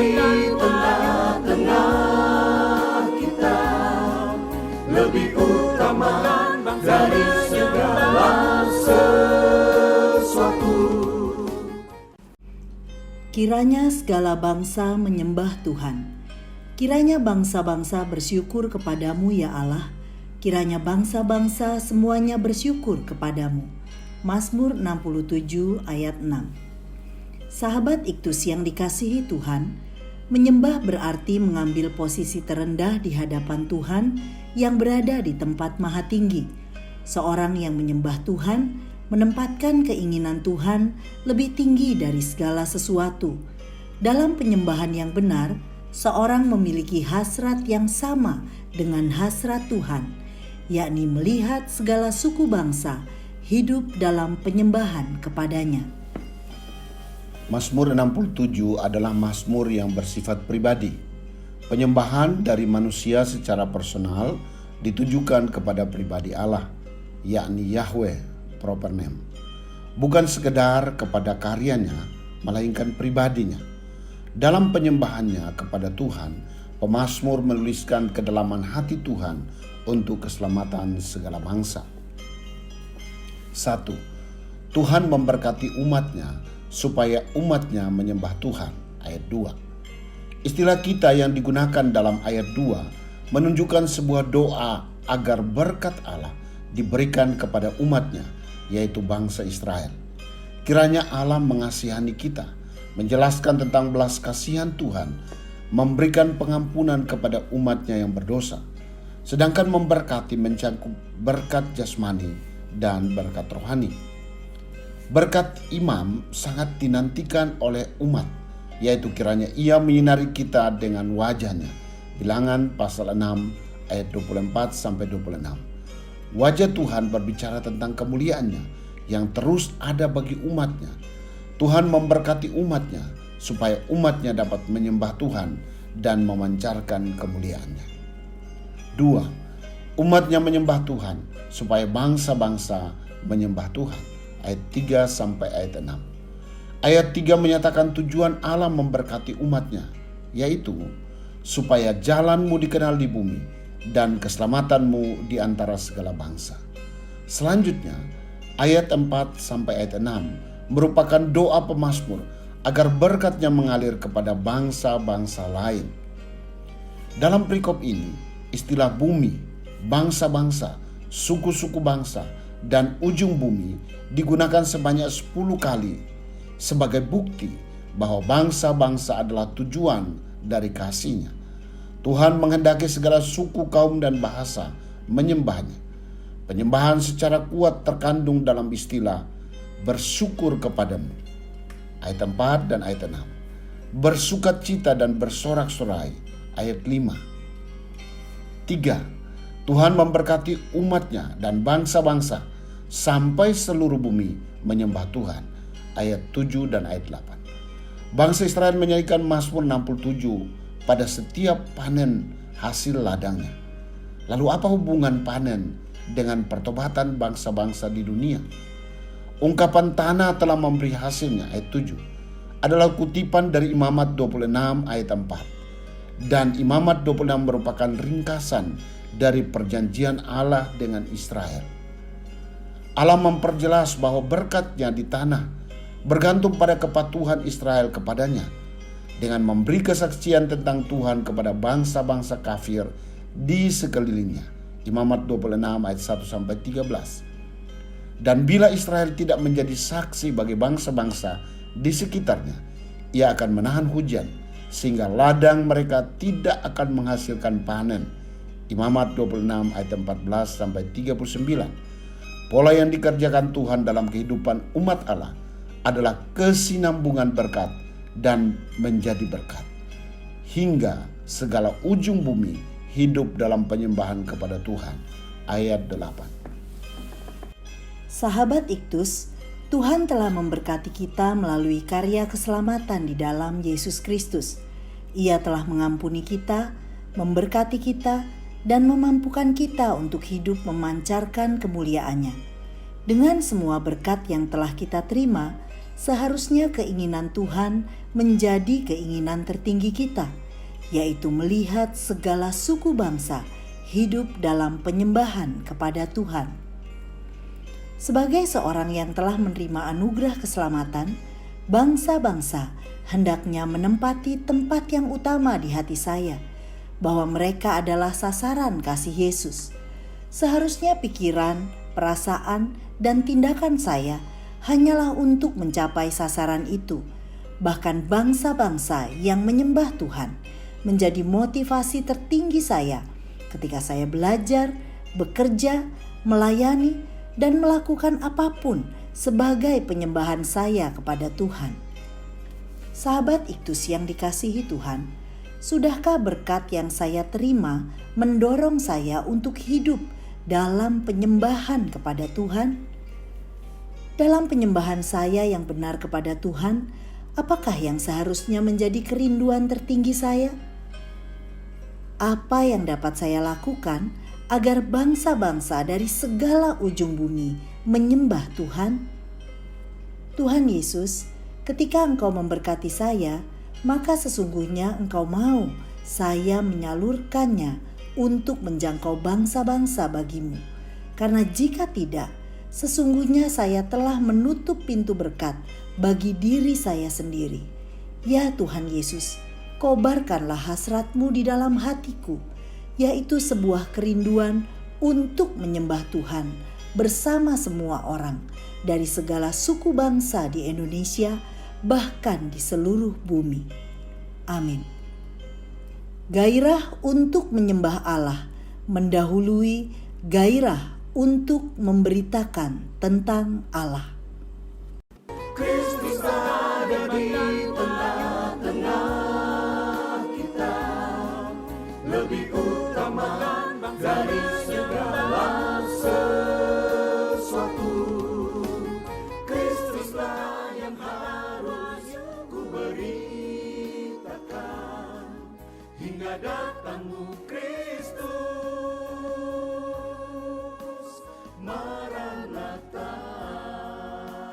di tengah-tengah kita, lebih utama dari segala sesuatu. Kiranya segala bangsa menyembah Tuhan. Kiranya bangsa-bangsa bersyukur kepadamu ya Allah. Kiranya bangsa-bangsa semuanya bersyukur kepadamu. Mazmur 67 ayat 6. Sahabat Iktus yang dikasihi Tuhan, menyembah berarti mengambil posisi terendah di hadapan Tuhan yang berada di tempat maha tinggi. Seorang yang menyembah Tuhan menempatkan keinginan Tuhan lebih tinggi dari segala sesuatu. Dalam penyembahan yang benar, seorang memiliki hasrat yang sama dengan hasrat Tuhan, yakni melihat segala suku bangsa hidup dalam penyembahan kepadanya. Mazmur 67 adalah mazmur yang bersifat pribadi. Penyembahan dari manusia secara personal ditujukan kepada pribadi Allah, yakni Yahweh, proper name. Bukan sekedar kepada karyanya, melainkan pribadinya. Dalam penyembahannya kepada Tuhan, pemazmur menuliskan kedalaman hati Tuhan untuk keselamatan segala bangsa. 1. Tuhan memberkati umatnya supaya umatnya menyembah Tuhan. Ayat 2. Istilah kita yang digunakan dalam ayat 2 menunjukkan sebuah doa agar berkat Allah diberikan kepada umatnya, yaitu bangsa Israel. Kiranya Allah mengasihani kita, menjelaskan tentang belas kasihan Tuhan, memberikan pengampunan kepada umatnya yang berdosa, sedangkan memberkati mencakup berkat jasmani dan berkat rohani. Berkat imam sangat dinantikan oleh umat, yaitu kiranya ia menyinari kita dengan wajahnya. Bilangan pasal 6 ayat 24-26. Wajah Tuhan berbicara tentang kemuliaannya yang terus ada bagi umatnya. Tuhan memberkati umatnya supaya umatnya dapat menyembah Tuhan dan memancarkan kemuliaannya. 2. Umatnya menyembah Tuhan supaya bangsa-bangsa menyembah Tuhan. Ayat 3 sampai ayat 6. Ayat 3 menyatakan tujuan Allah memberkati umatnya, yaitu supaya jalanmu dikenal di bumi dan keselamatanmu di antara segala bangsa. Selanjutnya, ayat 4 sampai ayat 6 merupakan doa pemazmur agar berkatnya mengalir kepada bangsa-bangsa lain. Dalam perikop ini, istilah bumi, bangsa-bangsa, suku-suku bangsa, dan ujung bumi digunakan sebanyak 10 kali sebagai bukti bahwa bangsa-bangsa adalah tujuan dari kasih-Nya. Tuhan menghendaki segala suku, kaum, dan bahasa menyembahnya. Penyembahan secara kuat terkandung dalam istilah bersyukur kepadamu. Ayat 4 dan ayat 6. Bersukacita dan bersorak-sorai. Ayat 5. 3. Tuhan memberkati umatnya dan bangsa-bangsa sampai seluruh bumi menyembah Tuhan. Ayat 7 dan ayat 8. Bangsa Israel menyanyikan Mazmur 67 pada setiap panen hasil ladangnya. Lalu apa hubungan panen dengan pertobatan bangsa-bangsa di dunia? Ungkapan tanah telah memberi hasilnya, ayat 7, adalah kutipan dari Imamat 26 ayat 4. Dan Imamat 26 merupakan ringkasan dari perjanjian Allah dengan Israel. Allah memperjelas bahwa berkatnya di tanah bergantung pada kepatuhan Israel kepadanya dengan memberi kesaksian tentang Tuhan kepada bangsa-bangsa kafir di sekelilingnya. Imamat 26 ayat 1-13. Dan bila Israel tidak menjadi saksi bagi bangsa-bangsa di sekitarnya, ia akan menahan hujan sehingga ladang mereka tidak akan menghasilkan panen. Imamat 26 ayat 14-39. Pola yang dikerjakan Tuhan dalam kehidupan umat Allah adalah kesinambungan berkat dan menjadi berkat, hingga segala ujung bumi hidup dalam penyembahan kepada Tuhan. Ayat 8. Sahabat Iktus, Tuhan telah memberkati kita melalui karya keselamatan di dalam Yesus Kristus. Ia telah mengampuni kita, memberkati kita, dan memampukan kita untuk hidup memancarkan kemuliaan-Nya. Dengan semua berkat yang telah kita terima, seharusnya keinginan Tuhan menjadi keinginan tertinggi kita, yaitu melihat segala suku bangsa hidup dalam penyembahan kepada Tuhan. Sebagai seorang yang telah menerima anugerah keselamatan, bangsa-bangsa hendaknya menempati tempat yang utama di hati saya, bahwa mereka adalah sasaran kasih Yesus. Seharusnya pikiran, perasaan, dan tindakan saya hanyalah untuk mencapai sasaran itu. Bahkan bangsa-bangsa yang menyembah Tuhan menjadi motivasi tertinggi saya ketika saya belajar, bekerja, melayani, dan melakukan apapun sebagai penyembahan saya kepada Tuhan. Sahabat Iktus yang dikasihi Tuhan, sudahkah berkat yang saya terima mendorong saya untuk hidup dalam penyembahan kepada Tuhan? Dalam penyembahan saya yang benar kepada Tuhan, apakah yang seharusnya menjadi kerinduan tertinggi saya? Apa yang dapat saya lakukan agar bangsa-bangsa dari segala ujung bumi menyembah Tuhan? Tuhan Yesus, ketika Engkau memberkati saya, maka sesungguhnya Engkau mau saya menyalurkannya untuk menjangkau bangsa-bangsa bagimu. Karena jika tidak, sesungguhnya saya telah menutup pintu berkat bagi diri saya sendiri. Ya Tuhan Yesus, kobarkanlah hasratmu di dalam hatiku, yaitu sebuah kerinduan untuk menyembah Tuhan bersama semua orang dari segala suku bangsa di Indonesia, bahkan di seluruh bumi. Amin. Gairah untuk menyembah Allah mendahului gairah untuk memberitakan tentang Allah. Kristus ada di tengah-tengah kita, lebih utama dari segala sesuatu. Kristuslah yang harus ku beritakan hingga datangmu